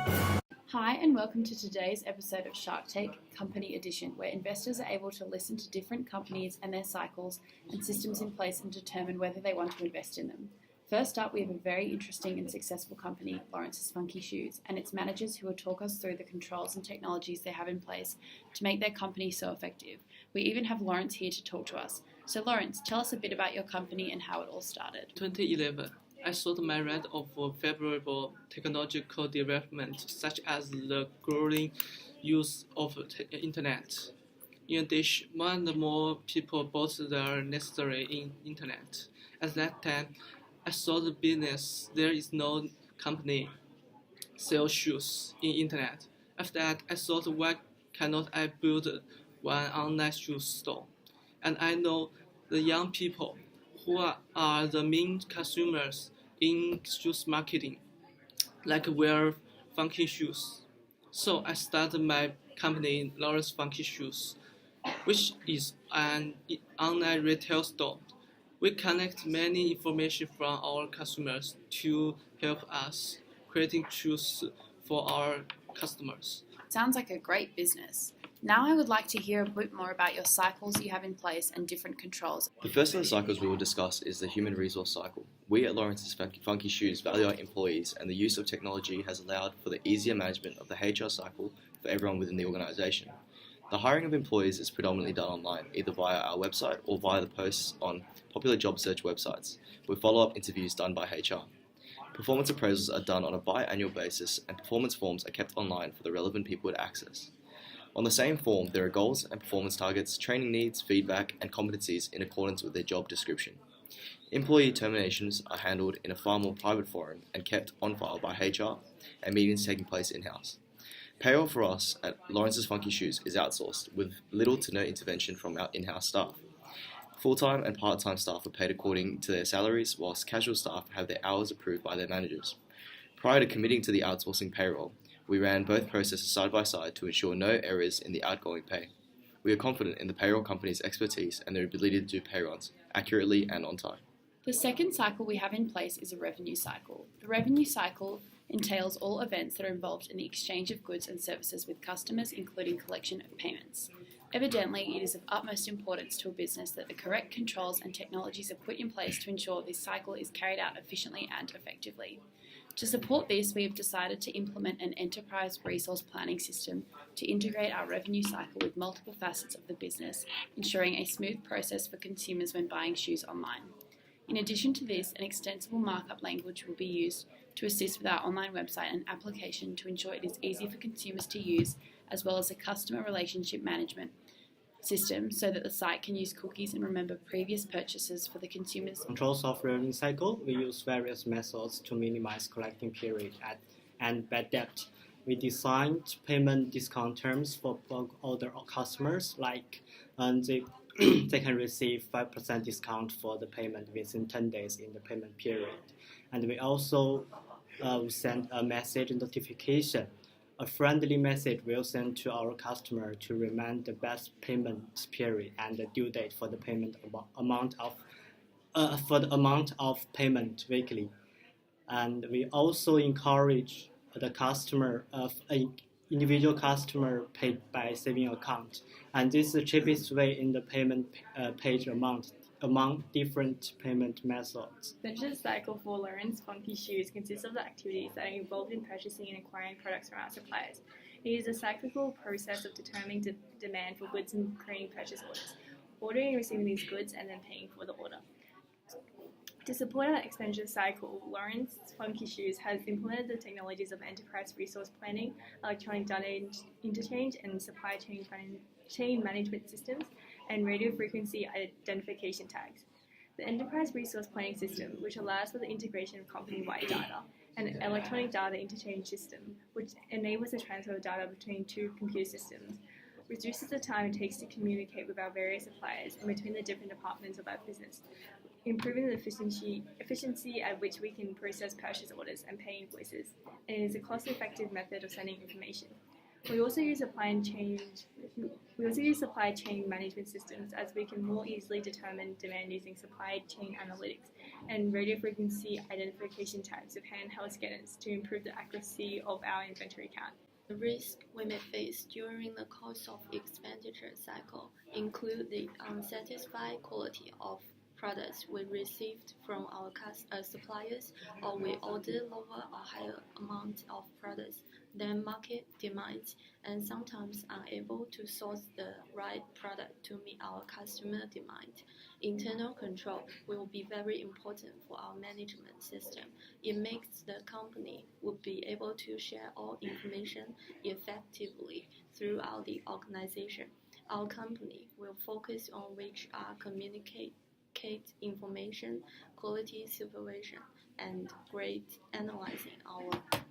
Hi, and welcome to today's episode of Shark Tank Company Edition, where investors are able to listen to different companies and their cycles and systems in place and determine whether they want to invest in them. First up, we have a very interesting and successful company, Lawrence's Funky Shoes, and its managers who will talk us through the controls and technologies they have in place to make their company so effective. We even have Lawrence here to talk to us. So Lawrence, tell us a bit about your company and how it all started. 2011, I sought my right of favorable technological development, such as the growing use of internet. In addition, more and more people bought the necessary in internet. At that time, I saw the business. There is no company sell shoes in internet. After that, I thought, why cannot I build one online shoe store? And I know the young people who are the main consumers in shoes marketing, like wear funky shoes. So I started my company, Lawrence Funky Shoes, which is an online retail store. We connect many information from our customers to help us creating shoes for our customers. Sounds like a great business. Now I would like to hear a bit more about your cycles you have in place and different controls. The first of the cycles we will discuss is the human resource cycle. We at Lawrence's Funky Shoes value our employees, and the use of technology has allowed for the easier management of the HR cycle for everyone within the organisation. The hiring of employees is predominantly done online, either via our website or via the posts on popular job search websites, with follow-up interviews done by HR. Performance appraisals are done on a biannual basis, and performance forms are kept online for the relevant people to access. On the same form, there are goals and performance targets, training needs, feedback, and competencies in accordance with their job description. Employee terminations are handled in a far more private forum and kept on file by HR, and meetings taking place in-house. Payroll for us at Lawrence's Funky Shoes is outsourced, with little to no intervention from our in-house staff. Full-time and part-time staff are paid according to their salaries, whilst casual staff have their hours approved by their managers. Prior to committing to the outsourcing payroll, we ran both processes side by side to ensure no errors in the outgoing pay. We are confident in the payroll company's expertise and their ability to do payruns accurately and on time. The second cycle we have in place is a revenue cycle. The revenue cycle entails all events that are involved in the exchange of goods and services with customers, including collection of payments. Evidently, it is of utmost importance to a business that the correct controls and technologies are put in place to ensure this cycle is carried out efficiently and effectively. To support this, we have decided to implement an enterprise resource planning system to integrate our revenue cycle with multiple facets of the business, ensuring a smooth process for consumers when buying shoes online. In addition to this, an extensible markup language will be used to assist with our online website and application to ensure it is easy for consumers to use, as well as a customer relationship management system so that the site can use cookies and remember previous purchases for the consumers. Controls of revenue cycle, we use various methods to minimize collecting period and bad debt. We designed payment discount terms for bulk order customers, like they can receive 5% discount for the payment within 10 days in the payment period. And we also send a message notification. A friendly message will send to our customer to remind the best payment period and the due date for the payment amount of payment weekly. And we also encourage the customer of an individual customer paid by saving account, and this is the cheapest way in the payment page among different payment methods. The purchase cycle for Lawrence Funky Shoes consists of the activities that are involved in purchasing and acquiring products from our suppliers. It is a cyclical process of determining demand for goods and creating purchase orders, ordering and receiving these goods, and then paying for the order. To support our expenditure cycle, Lawrence Funky Shoes has implemented the technologies of enterprise resource planning, electronic data interchange, and supply chain management systems, and radio frequency identification tags. The enterprise resource planning system, which allows for the integration of company-wide data, and an electronic data interchange system, which enables the transfer of data between two computer systems, reduces the time it takes to communicate with our various suppliers and between the different departments of our business, improving the efficiency at which we can process purchase orders and pay invoices, and it is a cost-effective method of sending information. We also use supply chain management systems, as we can more easily determine demand using supply chain analytics and radio frequency identification tags with handheld scanners to improve the accuracy of our inventory count. The risks we may face during the cost of expenditure cycle include the unsatisfied quality of products we received from our suppliers, or we order lower or higher amount of products than market demands, and sometimes unable to source the right product to meet our customer demand. Internal control will be very important for our management system. It makes the company will be able to share all information effectively throughout the organization. Our company will focus on which are communicate information, quality supervision, and great analyzing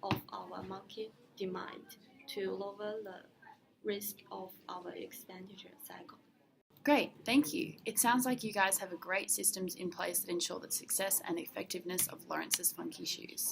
of our market demand to lower the risk of our expenditure cycle. Great, thank you. It sounds like you guys have a great systems in place that ensure the success and effectiveness of Lawrence's Funky Shoes.